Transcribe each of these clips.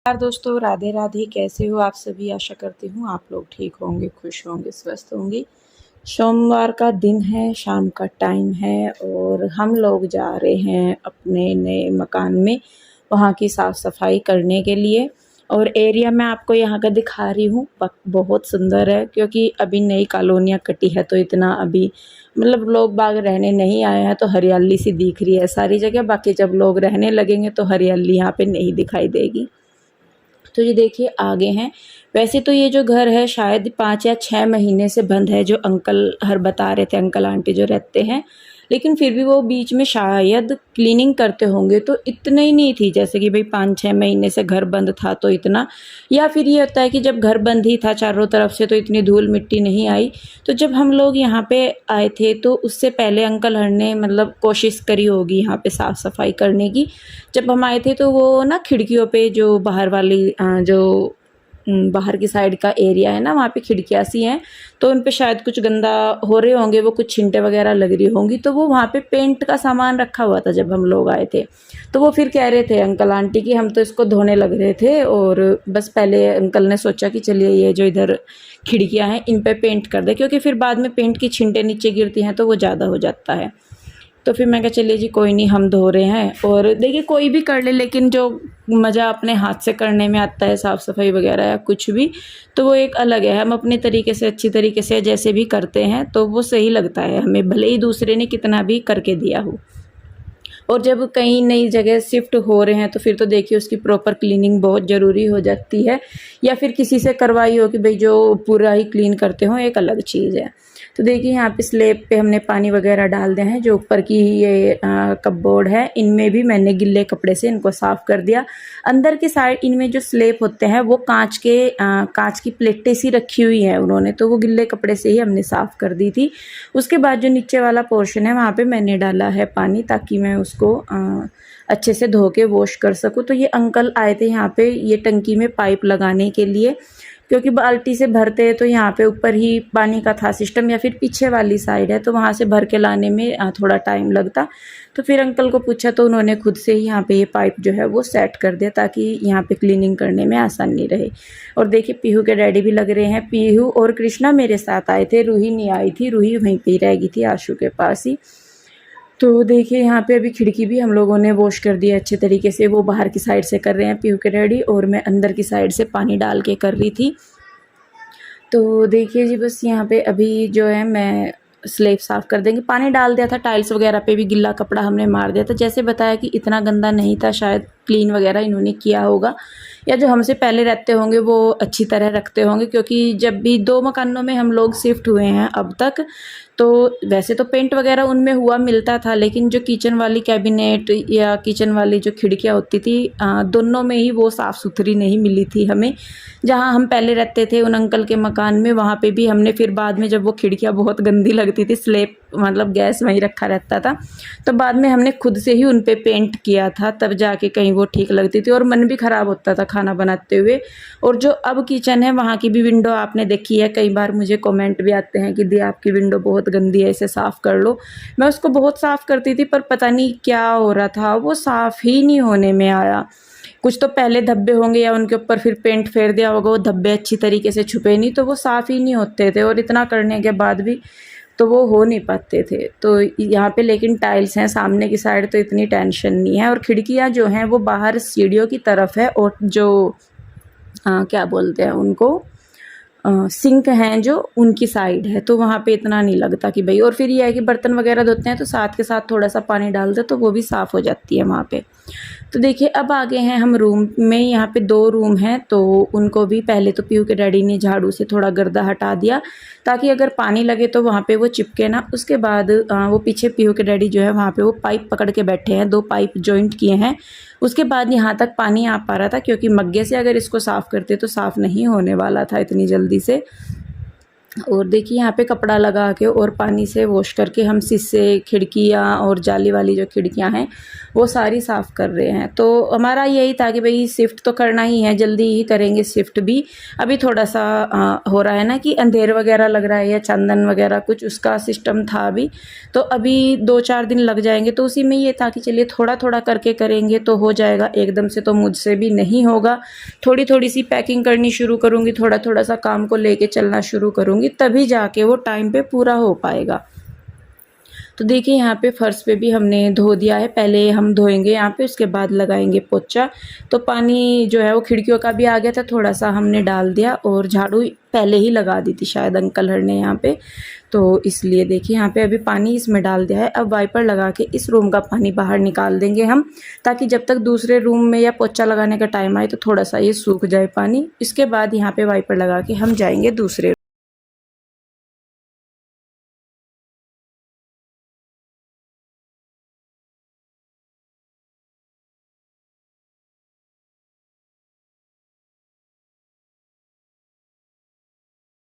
यार दोस्तों, राधे राधे। कैसे हो आप सभी? आशा करती हूँ आप लोग ठीक होंगे, खुश होंगे, स्वस्थ होंगे। सोमवार का दिन है, शाम का टाइम है और हम लोग जा रहे हैं अपने नए मकान में वहाँ की साफ़ सफाई करने के लिए। और एरिया मैं आपको यहाँ का दिखा रही हूँ, बहुत सुंदर है क्योंकि अभी नई कॉलोनियाँ कटी है तो इतना अभी मतलब लोग बाग रहने नहीं आए हैं, तो हरियाली सी दिख रही है सारी जगह। बाकी जब लोग रहने लगेंगे तो हरियाली यहाँ पे नहीं दिखाई देगी। तो ये देखिए आगे हैं। वैसे तो ये जो घर है शायद 5 या 6 महीने से बंद है, जो अंकल हर बता रहे थे, अंकल आंटी जो रहते हैं। लेकिन फिर भी वो बीच में शायद क्लीनिंग करते होंगे, तो इतनी ही नहीं थी जैसे कि भाई 5-6 महीने से घर बंद था तो इतना। या फिर ये होता है कि जब घर बंद ही था चारों तरफ से तो इतनी धूल मिट्टी नहीं आई। तो जब हम लोग यहाँ पे आए थे तो उससे पहले अंकल हर ने मतलब कोशिश करी होगी यहाँ पे साफ़ सफाई करने की। जब हम आए थे तो वो ना खिड़कियों पे जो बाहर वाली जो बाहर की साइड का एरिया है ना, वहाँ पे खिड़कियाँ सी हैं, तो उन पे शायद कुछ गंदा हो रहे होंगे, वो कुछ छींटे वगैरह लग रही होंगी। तो वो वहाँ पे पेंट का सामान रखा हुआ था जब हम लोग आए थे। तो वो फिर कह रहे थे अंकल आंटी कि हम तो इसको धोने लग रहे थे और बस पहले अंकल ने सोचा कि चलिए ये जो इधर खिड़कियाँ हैं इन पे पेंट कर दे, क्योंकि फिर बाद में पेंट की छींटे नीचे गिरती हैं तो वो ज़्यादा हो जाता है। तो फिर मैं कहा चलिए जी कोई नहीं, हम धो रहे हैं। और देखिए कोई भी कर ले, लेकिन जो मज़ा अपने हाथ से करने में आता है साफ़ सफाई वगैरह या कुछ भी, तो वो एक अलग है। हम अपने तरीके से अच्छी तरीके से जैसे भी करते हैं तो वो सही लगता है हमें, भले ही दूसरे ने कितना भी करके दिया हो। और जब कहीं नई जगह शिफ्ट हो रहे हैं तो फिर तो देखिए उसकी प्रॉपर क्लीनिंग बहुत ज़रूरी हो जाती है। या फिर किसी से करवाई हो कि भाई जो पूरा ही क्लीन करते हो, एक अलग चीज़ है। तो देखिए यहाँ पे स्लेब पे हमने पानी वगैरह डाल दिए हैं। जो ऊपर की ये कपबोर्ड है, इनमें भी मैंने गिल्ले कपड़े से इनको साफ़ कर दिया। अंदर की साइड इनमें जो स्लेब होते हैं वो कांच की प्लेटें सी रखी हुई हैं उन्होंने, तो वो गिल्ले कपड़े से ही हमने साफ़ कर दी थी। उसके बाद जो नीचे वाला पोर्शन है वहाँ पे मैंने डाला है पानी, ताकि मैं उसको अच्छे से धो के वॉश कर सकूँ। तो ये अंकल आए थे यहाँ पे ये टंकी में पाइप लगाने के लिए, क्योंकि बाल्टी से भरते हैं तो यहाँ पे ऊपर ही पानी का था सिस्टम, या फिर पीछे वाली साइड है तो वहाँ से भर के लाने में थोड़ा टाइम लगता। तो फिर अंकल को पूछा तो उन्होंने खुद से ही यहाँ पे ये पाइप जो है वो सेट कर दिया, ताकि यहाँ पे क्लीनिंग करने में आसानी रहे। और देखिए पीहू के डैडी भी लग रहे हैं। पीहू और कृष्णा मेरे साथ आए थे, रूही नहीं आई थी, रूही वहीं पे ही रह गई थी आशु के पास ही। तो देखिए यहाँ पे अभी खिड़की भी हम लोगों ने वॉश कर दी है अच्छे तरीके से। वो बाहर की साइड से कर रहे हैं पीहू के डैडी, और मैं अंदर की साइड से पानी डाल के कर रही थी। तो देखिए जी बस यहाँ पे अभी जो है मैं स्लेब साफ़ कर देंगे। पानी डाल दिया था, टाइल्स वगैरह पे भी गिल्ला कपड़ा हमने मार दिया था। जैसे बताया कि इतना गंदा नहीं था, शायद क्लीन वगैरह इन्होंने किया होगा, या जो हमसे पहले रहते होंगे वो अच्छी तरह रखते होंगे। क्योंकि जब भी 2 मकानों में हम लोग शिफ्ट हुए हैं अब तक, तो वैसे तो पेंट वगैरह उनमें हुआ मिलता था, लेकिन जो किचन वाली कैबिनेट या किचन वाली जो खिड़कियाँ होती थी, दोनों में ही वो साफ़ सुथरी नहीं मिली थी हमें। जहाँ हम पहले रहते थे उन अंकल के मकान में, वहाँ पे भी हमने फिर बाद में, जब वो खिड़कियाँ बहुत गंदी लगती थी, स्लेब मतलब गैस वहीं रखा रहता था, तो बाद में हमने खुद से ही उन पे पेंट किया था, तब जाके कहीं वो ठीक लगती थी। और मन भी ख़राब होता था खाना बनाते हुए। और जो अब किचन है वहाँ की भी विंडो आपने देखी है, कई बार मुझे कमेंट भी आते हैं कि दी आपकी विंडो बहुत गंदी है, इसे साफ़ कर लो। मैं उसको बहुत साफ़ करती थी, पर पता नहीं क्या हो रहा था, वो साफ़ ही नहीं होने में आया। कुछ तो पहले धब्बे होंगे या उनके ऊपर फिर पेंट फेर दिया होगा, वो धब्बे अच्छी तरीके से छुपे नहीं, तो वो साफ़ ही नहीं होते थे। और इतना करने के बाद भी तो वो हो नहीं पाते थे। तो यहाँ पे लेकिन टाइल्स हैं सामने की साइड, तो इतनी टेंशन नहीं है। और खिड़कियाँ जो हैं वो बाहर सीढ़ियों की तरफ है, और जो क्या बोलते हैं उनको, सिंक हैं जो उनकी साइड है, तो वहाँ पे इतना नहीं लगता कि भाई। और फिर ये है कि बर्तन वगैरह धोते हैं तो साथ के साथ थोड़ा सा पानी डाल दे तो वो भी साफ़ हो जाती है वहाँ पे। तो देखिए अब आ गए हैं हम रूम में। यहाँ पे 2 रूम हैं, तो उनको भी पहले तो पीहू के डैडी ने झाड़ू से थोड़ा गर्दा हटा दिया, ताकि अगर पानी लगे तो वहाँ पे वो चिपके ना। उसके बाद वो पीछे पीहू के डैडी जो है वहाँ पे वो पाइप पकड़ के बैठे हैं, 2 पाइप जॉइंट किए हैं। उसके बाद यहाँ तक पानी आ पा रहा था, क्योंकि मग्गे से अगर इसको साफ़ करते तो साफ़ नहीं होने वाला था इतनी जल्दी से। और देखिए यहाँ पे कपड़ा लगा के और पानी से वॉश करके हम शीशे, खिड़कियाँ और जाली वाली जो खिड़कियाँ हैं वो सारी साफ़ कर रहे हैं। तो हमारा यही था कि भाई शिफ्ट तो करना ही है, जल्दी ही करेंगे शिफ्ट भी। अभी थोड़ा सा हो रहा है ना कि अंधेर वगैरह लग रहा है या चांदन वगैरह कुछ उसका सिस्टम था अभी, तो अभी 2-4 दिन लग जाएंगे। तो उसी में ये था कि चलिए थोड़ा थोड़ा करके करेंगे तो हो जाएगा, एकदम से तो मुझसे भी नहीं होगा। थोड़ी थोड़ी सी पैकिंग करनी शुरू करूँगी, थोड़ा थोड़ा सा काम को लेके चलना शुरू करूँगी, तभी जाके वो टाइम पे पूरा हो पाएगा। तो देखिए यहाँ पे फ़र्श पे भी हमने धो दिया है, पहले हम धोएंगे यहाँ पे, उसके बाद लगाएंगे पोछा। तो पानी जो है वो खिड़कियों का भी आ गया था, थोड़ा सा हमने डाल दिया और झाड़ू पहले ही लगा दी थी शायद अंकल हर ने यहाँ पे, तो इसलिए देखिए यहाँ पे अभी पानी इसमें डाल दिया है। अब वाइपर लगा के इस रूम का पानी बाहर निकाल देंगे हम, ताकि जब तक दूसरे रूम में या पोछा लगाने का टाइम आए तो थोड़ा सा ये सूख जाए पानी। इसके बाद यहाँ पे वाइपर लगा के हम जाएंगे दूसरे।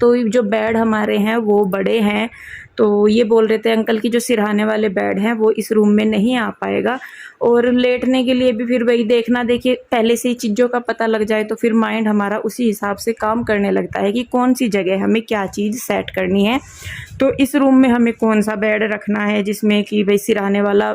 तो ये जो बेड हमारे हैं वो बड़े हैं, तो ये बोल रहे थे अंकल कि जो सिरहाने वाले बेड हैं वो इस रूम में नहीं आ पाएगा। और लेटने के लिए भी फिर वही देखना, देखिए पहले से ही चीज़ों का पता लग जाए तो फिर माइंड हमारा उसी हिसाब से काम करने लगता है कि कौन सी जगह हमें क्या चीज़ सेट करनी है। तो इस रूम में हमें कौन सा बेड रखना है जिसमें कि भाई सिरहाने वाला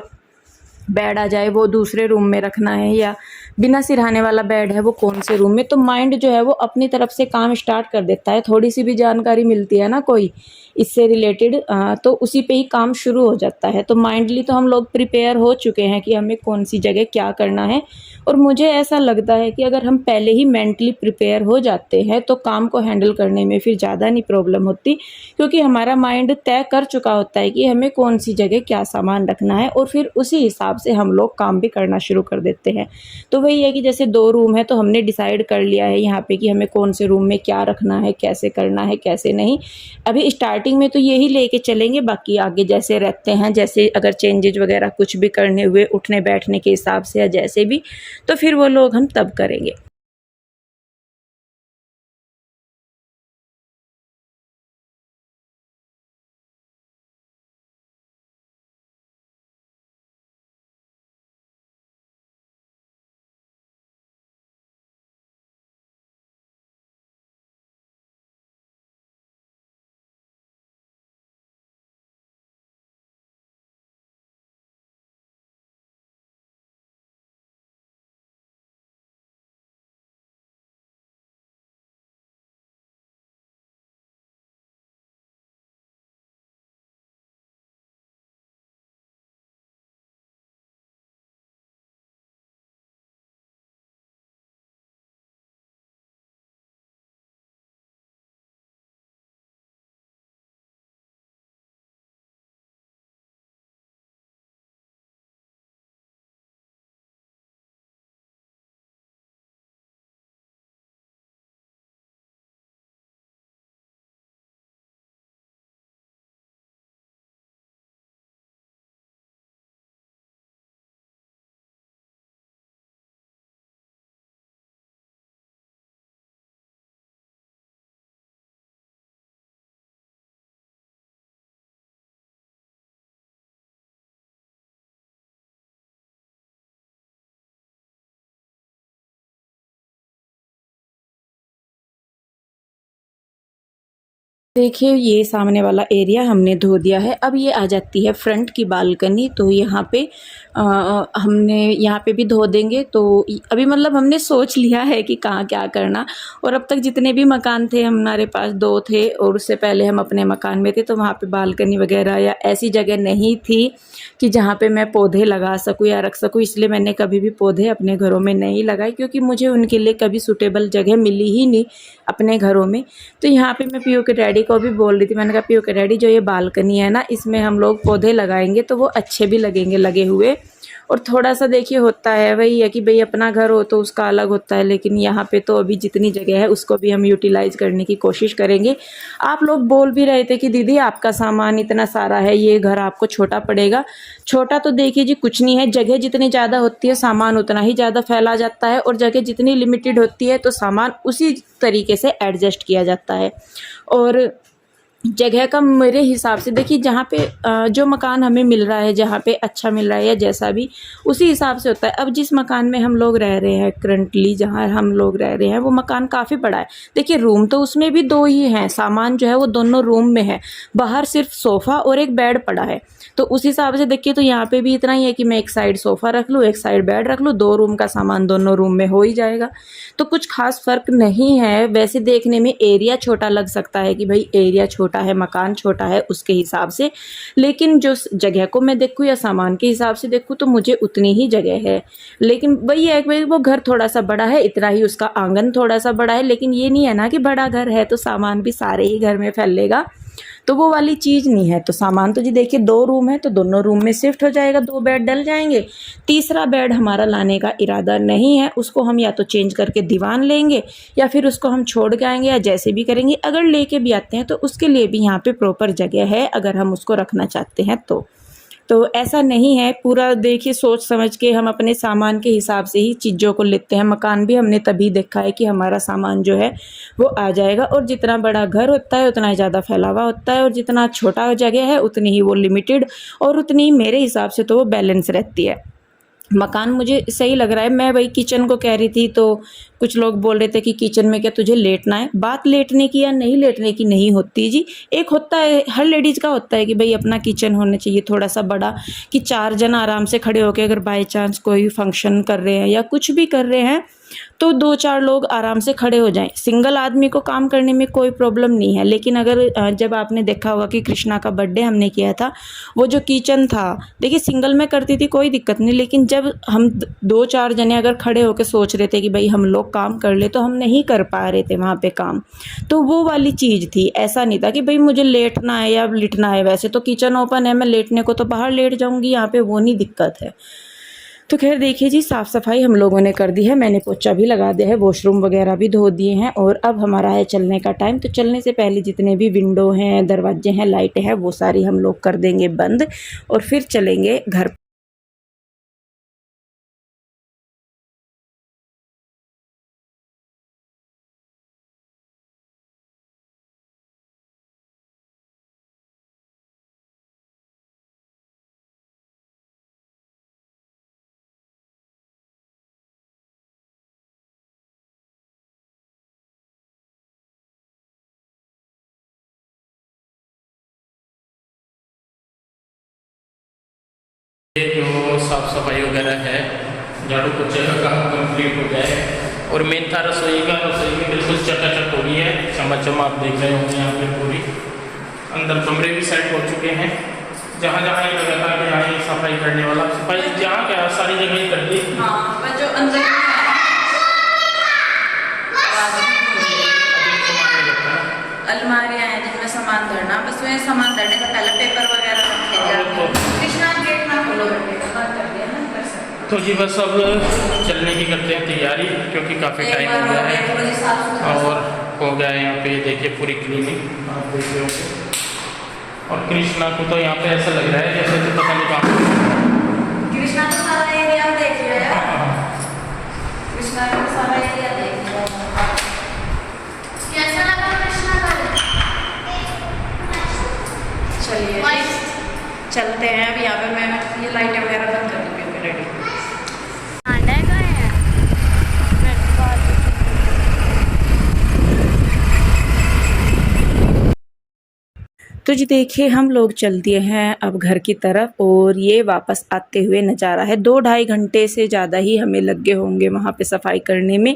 बेड आ जाए, वो दूसरे रूम में रखना है, या बिना सिरहाने वाला बेड है वो कौन से रूम में। तो माइंड जो है वो अपनी तरफ से काम स्टार्ट कर देता है, थोड़ी सी भी जानकारी मिलती है ना कोई इससे रिलेटेड, तो उसी पे ही काम शुरू हो जाता है। तो माइंडली तो हम लोग प्रिपेयर हो चुके हैं कि हमें कौन सी जगह क्या करना है। और मुझे ऐसा लगता है कि अगर हम पहले ही मेंटली प्रिपेयर हो जाते हैं तो काम को हैंडल करने में फिर ज़्यादा नहीं प्रॉब्लम होती, क्योंकि हमारा माइंड तय कर चुका होता है कि हमें कौन सी जगह क्या सामान रखना है, और फिर उसी हिसाब से हम लोग काम भी करना शुरू कर देते हैं। तो वही है कि जैसे 2 रूम है तो हमने डिसाइड कर लिया है यहाँ पे कि हमें कौन से रूम में क्या रखना है, कैसे करना है, कैसे नहीं। अभी स्टार्टिंग में तो यही लेके चलेंगे, बाकी आगे जैसे रहते हैं, जैसे अगर चेंजेज वगैरह कुछ भी करने हुए उठने बैठने के हिसाब से या जैसे भी, तो फिर वो लोग हम तब करेंगे। देखिए ये सामने वाला एरिया हमने धो दिया है। अब ये आ जाती है फ्रंट की बालकनी, तो यहाँ पे हमने यहाँ पे भी धो देंगे। तो अभी मतलब हमने सोच लिया है कि कहाँ क्या करना। और अब तक जितने भी मकान थे हमारे पास 2 थे, और उससे पहले हम अपने मकान में थे, तो वहाँ पे बालकनी वगैरह या ऐसी जगह नहीं थी कि जहाँ पे मैं पौधे लगा सकूँ या रख सकूँ। इसलिए मैंने कभी भी पौधे अपने घरों में नहीं लगाए, क्योंकि मुझे उनके लिए कभी सूटेबल जगह मिली ही नहीं अपने घरों में। तो यहाँ पे मैं पीयू के डैडी को भी बोल रही थी, मैंने कहा पीयू के डैडी जो ये बालकनी है ना, इसमें हम लोग पौधे लगाएंगे तो वो अच्छे भी लगेंगे लगे हुए। और थोड़ा सा देखिए होता है, वही है कि भाई अपना घर हो तो उसका अलग होता है, लेकिन यहाँ पे तो अभी जितनी जगह है उसको भी हम यूटिलाइज करने की कोशिश करेंगे। आप लोग बोल भी रहे थे कि दीदी आपका सामान इतना सारा है, ये घर आपको छोटा पड़ेगा। छोटा तो देखिए जी कुछ नहीं है, जगह जितनी ज़्यादा होती है सामान उतना ही ज़्यादा फैला जाता है, और जगह जितनी लिमिटेड होती है तो सामान उसी तरीके से एडजस्ट किया जाता है। और जगह का मेरे हिसाब से देखिए, जहाँ पे जो मकान हमें मिल रहा है, जहाँ पे अच्छा मिल रहा है या जैसा भी, उसी हिसाब से होता है। अब जिस मकान में हम लोग रह रहे हैं करंटली, जहाँ हम लोग रह रहे हैं, वो मकान काफ़ी बड़ा है। देखिए रूम तो उसमें भी 2 ही हैं, सामान जो है वो दोनों रूम में है, बाहर सिर्फ सोफ़ा और एक बेड पड़ा है। तो उस हिसाब से देखिए तो यहाँ पे भी इतना ही है कि मैं एक साइड सोफ़ा रख लूँ, एक साइड बेड रख लूँ, 2 रूम का सामान दोनों रूम में हो ही जाएगा। तो कुछ खास फ़र्क नहीं है। वैसे देखने में एरिया छोटा लग सकता है कि भाई एरिया छोटा है, मकान छोटा है उसके हिसाब से, लेकिन जो जगह को मैं देखूँ या सामान के हिसाब से देखूँ तो मुझे उतनी ही जगह है। लेकिन वही है कि भाई वो घर थोड़ा सा बड़ा है, इतना ही, उसका आंगन थोड़ा सा बड़ा है, लेकिन ये नहीं है ना कि बड़ा घर है तो सामान भी सारे ही घर में फैलेगा, तो वो वाली चीज़ नहीं है। तो सामान तो जी देखिए 2 रूम है तो दोनों रूम में शिफ्ट हो जाएगा, 2 बेड डल जाएंगे। तीसरा बेड हमारा लाने का इरादा नहीं है, उसको हम या तो चेंज करके दीवान लेंगे या फिर उसको हम छोड़ के आएंगे या जैसे भी करेंगे। अगर लेके भी आते हैं तो उसके लिए भी यहाँ पे प्रॉपर जगह है, अगर हम उसको रखना चाहते हैं तो ऐसा नहीं है। पूरा देखिए सोच समझ के हम अपने सामान के हिसाब से ही चीज़ों को लेते हैं। मकान भी हमने तभी देखा है कि हमारा सामान जो है वो आ जाएगा, और जितना बड़ा घर होता है उतना ज़्यादा फैलावा होता है, और जितना छोटा जगह है उतनी ही वो लिमिटेड, और उतनी ही मेरे हिसाब से तो वो बैलेंस रहती है। मकान मुझे सही लग रहा है। मैं वही किचन को कह रही थी तो कुछ लोग बोल रहे थे कि किचन में क्या तुझे लेटना है। बात लेटने की या नहीं लेटने की नहीं होती जी, एक होता है, हर लेडीज़ का होता है कि भाई अपना किचन होना चाहिए थोड़ा सा बड़ा, कि 4 जन आराम से खड़े होकर अगर बाय चांस कोई फंक्शन कर रहे हैं या कुछ भी कर रहे हैं तो 2-4 लोग आराम से खड़े हो जाएं। सिंगल आदमी को काम करने में कोई प्रॉब्लम नहीं है, लेकिन अगर जब आपने देखा होगा कि कृष्णा का बर्थडे हमने किया था, वो जो किचन था देखिए सिंगल में करती थी कोई दिक्कत नहीं, लेकिन जब हम 2-4 जने अगर खड़े होकर सोच रहे थे कि भाई हम लोग काम कर ले, तो हम नहीं कर पा रहे थे वहाँ पे काम। तो वो वाली चीज़ थी, ऐसा नहीं था कि भाई मुझे लेटना है या लिटना है। वैसे तो किचन ओपन है, मैं लेटने को तो बाहर लेट जाऊँगी, यहाँ पे वो नहीं दिक्कत है। तो खैर देखिए जी, साफ़ सफाई हम लोगों ने कर दी है, मैंने पोछा भी लगा दिया है, वॉशरूम वगैरह भी धो दिए हैं, और अब हमारा है चलने का टाइम। तो चलने से पहले जितने भी विंडो हैं, दरवाजे हैं, लाइटें हैं, वो सारी हम लोग कर देंगे बंद और फिर चलेंगे घर। ये जो साफ़ सफाई वगैरह है, झाड़ू पोछे का काम कंप्लीट हो गया है, और मेन था रसोई का। रसोई में बिल्कुल चकाचक हो गई है, चमाचम आप देख रहे होंगे यहाँ पे पूरी। अंदर कमरे भी सेट हो चुके हैं, जहाँ जहाँ ये लगा था कि यहाँ ये सफाई करने वाला, सफाई जहाँ क्या सारी जगह ही कर दी। हाँ, जो अंदर अलमारियाँ हैं जिनमें सामान धरना, बस में सामान धरने का पहले पेपर वगैरह रखे जाते हैं। कृष्णा गेट ना खोलो, बंद कर दिया ना। तो जी बस अब चलने की करते हैं तैयारी, क्योंकि काफ़ी टाइम हो गया है, और हो गया है यहाँ पे देखिए पूरी क्लीनिंग आप देख रहे हो। और कृष्णा को तो यहाँ पे ऐसा लग रहा है जैसे तो पता नहीं कहाँ। कृष्णा का सारा एरिया देख लिया है, कृष्णा का सारा एरिया देख लिया। कैसा लगा कृष्णा का? चलिए चलते हैं। अब यहाँ पे मैं ये लाइटें वगैरह बंद कर दूँगी, रेडी। तो जी देखिए हम लोग चल दिए हैं अब घर की तरफ, और ये वापस आते हुए नज़ारा है। 2-2.5 घंटे से ज़्यादा ही हमें लग गए होंगे वहाँ पे सफाई करने में,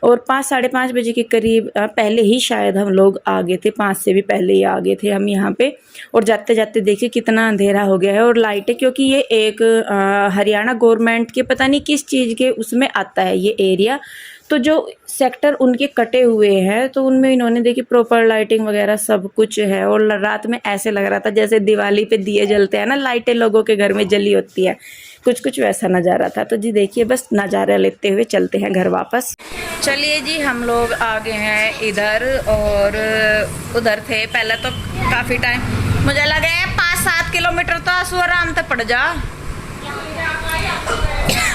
और 5-5:30 बजे के करीब पहले ही शायद हम लोग आ गए थे, 5 से भी पहले ही आ गए थे हम यहाँ पे। और जाते जाते देखिए कितना अंधेरा हो गया है। और लाइटें, क्योंकि ये एक हरियाणा गवर्नमेंट के पता नहीं किस चीज़ के उसमें आता है ये एरिया, तो जो सेक्टर उनके कटे हुए हैं तो उनमें इन्होंने देखिए प्रॉपर लाइटिंग वगैरह सब कुछ है। और रात में ऐसे लग रहा था जैसे दिवाली पे दिए जलते हैं ना, लाइटें लोगों के घर में जली होती है, कुछ वैसा नज़ारा था। तो जी देखिए बस नज़ारा लेते हुए चलते हैं घर वापस। चलिए जी हम लोग आ गए हैं इधर, और उधर थे पहले तो काफ़ी टाइम, मुझे लगे 5-7 किलोमीटर तो आंसू आराम से पड़ जा।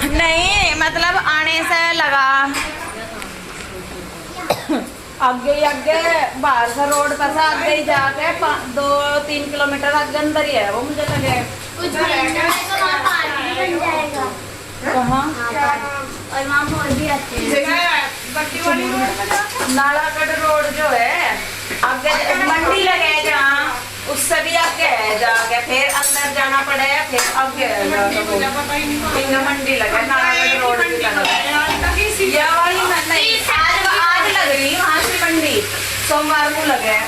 नहीं मतलब आने से लगा आगे बाहर से रोड पर से आगे ही जाके 2-3 किलोमीटर आगे अंदर ही है वो, मुझे लगे कुछ जाएगा तो वहाँ पार्क भी बन जाएगा। कहाँ और वहाँ मोर भी आते हैं। नालागढ़ रोड जो है आगे मंडी लगे जहाँ, उससे भी आगे है जाके, फिर अंदर जाना पड़ेगा, फिर आगे है जाके वो मंडी लगे नालागढ़ रोड भी लगा। ये वाली नहीं, आज लग रही वहाँ से मंडी, सोमवार को लगे।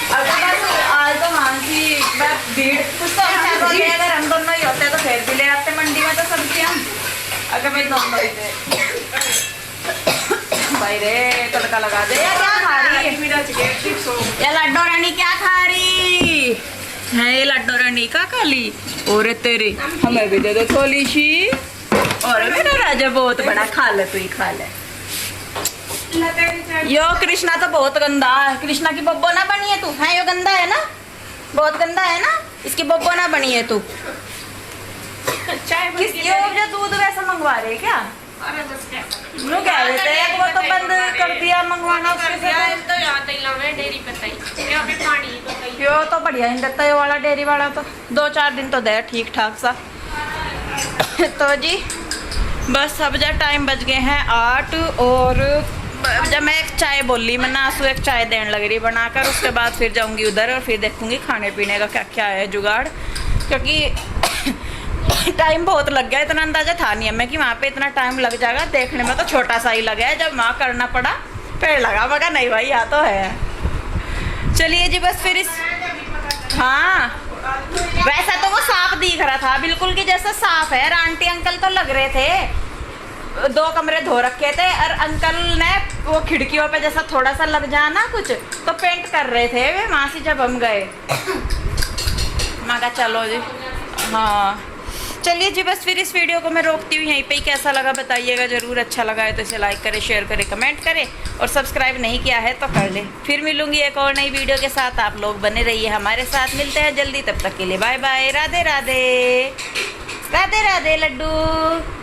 अगर बस आज तो वहाँ की भीड़ कुछ तो अच्छा होती है, अगर हम दोनों ही होते तो फिर भी ले आते मंडी में तो सब्जियाँ। अगर मैं दोनों ही थे भाई रे, तड़का लगा दे। क्या खा रही है ये लड्डू रानी, क्या खा रही है ये लड्डू रानी? का खाली और तेरी हमें भी दे दो थोड़ी सी। और मेरा राजा बहुत बड़ा, खा ले तू ही खा ले। यो कृष्णा तो बहुत गंदा है, कृष्णा की बब्बो ना बनी है तू है, यो गंदा है ना, बहुत गंदा है ना, इसकी बब्बो ना बनी है तू। किस यो जो दूध वैसा मंगवा रहे क्या? नो कह रहे थे वो तो बंद कर दिया मंगवाना उसके साथ। यो तो बढ़िया ही देता है वाला डेयरी वाला, तो 2-4 दिन तो दे ठीक ठाक सा। तो जी बस अब जब टाइम बज गए हैं 8, और जब मैं एक चाय बोली, मैं नासू एक चाय देने लग रही बनाकर, उसके बाद फिर जाऊंगी उधर और फिर देखूंगी खाने पीने का क्या क्या है जुगाड़, क्योंकि टाइम बहुत लग गया। इतना अंदाजा था नहीं हमें कि वहाँ पे इतना टाइम लग जाएगा। देखने में तो छोटा सा ही लगा है, जब वहाँ करना पड़ा पेड़ लगा, मगर नहीं भाई यहाँ तो है। चलिए जी बस फिर इस, हाँ वैसा तो वो साफ दिख रहा था बिल्कुल कि जैसा साफ है। आंटी अंकल तो लग रहे थे 2 कमरे धो रखे थे, और अंकल ने वो खिड़कियों पे जैसा थोड़ा सा लग जाना कुछ तो पेंट कर रहे थे वे वहाँ से जब हम गए। मैं कहा चलो जी, हाँ चलिए जी बस फिर इस वीडियो को मैं रोकती हूँ यहीं पे ही। कैसा लगा बताइएगा ज़रूर, अच्छा लगा है तो इसे लाइक करें, शेयर करें, कमेंट करें, और सब्सक्राइब नहीं किया है तो कर लें। फिर मिलूंगी एक और नई वीडियो के साथ, आप लोग बने रहिए हमारे साथ। मिलते हैं जल्दी, तब तक के लिए बाय बाय, राधे राधे, राधे राधे लड्डू।